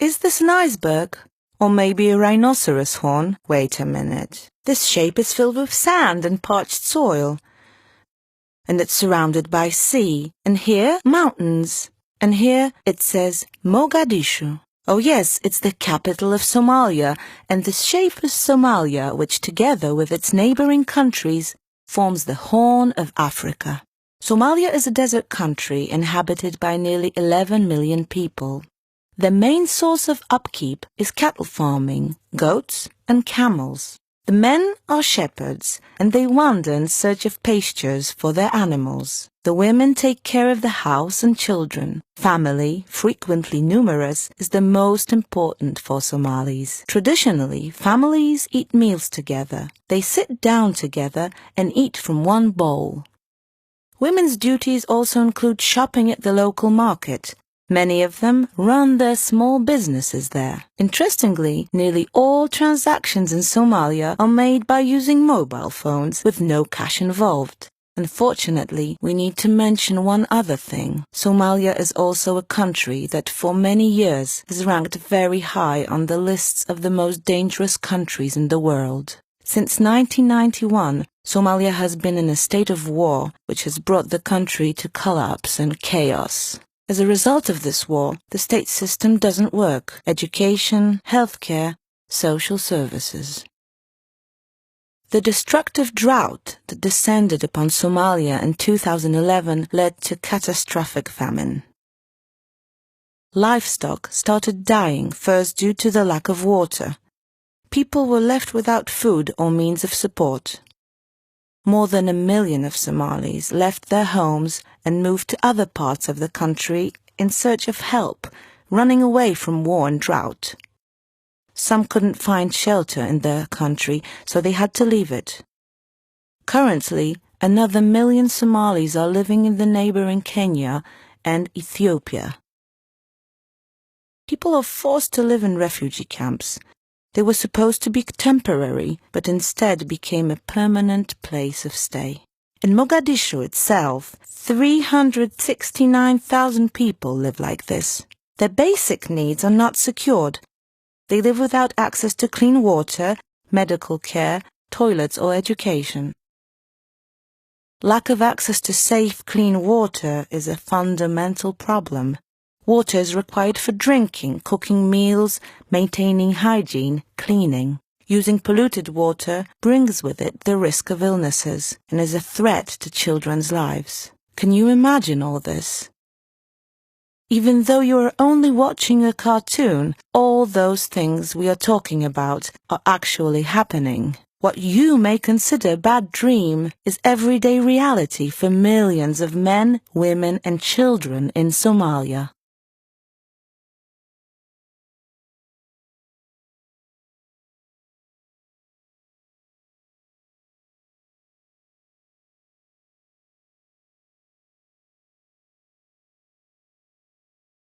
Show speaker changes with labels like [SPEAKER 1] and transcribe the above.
[SPEAKER 1] Is this an iceberg? Or maybe a rhinoceros horn? Wait a minute. This shape is filled with sand and parched soil. And it's surrounded by sea. And here, mountains. And here it says Mogadishu. Oh yes, it's the capital of Somalia. And the shape is Somalia, which together with its neighboring countries forms the Horn of Africa. Somalia is a desert country inhabited by nearly 11 million people. The main source of upkeep is cattle farming, goats and camels. The men are shepherds and they wander in search of pastures for their animals. The women take care of the house and children. Family, frequently numerous, is the most important for Somalis. Traditionally, families eat meals together. They sit down together and eat from one bowl. Women's duties also include shopping at the local market. Many of them run their small businesses there. Interestingly, nearly all transactions in Somalia are made by using mobile phones with no cash involved. Unfortunately, we need to mention one other thing. Somalia is also a country that for many years has ranked very high on the lists of the most dangerous countries in the world. Since 1991, Somalia has been in a state of war, which has brought the country to collapse and chaos. As a result of this war, the state system doesn't work. Education, healthcare, social services. The destructive drought that descended upon Somalia in 2011 led to catastrophic famine. Livestock started dying first due to the lack of water. People were left without food or means of support. More than 1 million of Somalis left their homes and moved to other parts of the country in search of help, running away from war and drought. Some couldn't find shelter in their country, so they had to leave it. Currently, another 1 million Somalis are living in the neighboring Kenya and Ethiopia. People are forced to live in refugee camps. They were supposed to be temporary, but instead became a permanent place of stay. In Mogadishu itself, 369,000 people live like this. Their basic needs are not secured. They live without access to clean water, medical care, toilets or education. Lack of access to safe, clean water is a fundamental problem. Water is required for drinking, cooking meals, maintaining hygiene, cleaning. Using polluted water brings with it the risk of illnesses and is a threat to children's lives. Can you imagine all this? Even though you are only watching a cartoon, all those things we are talking about are actually happening. What you may consider a bad dream is everyday reality for millions of men, women and children in Somalia.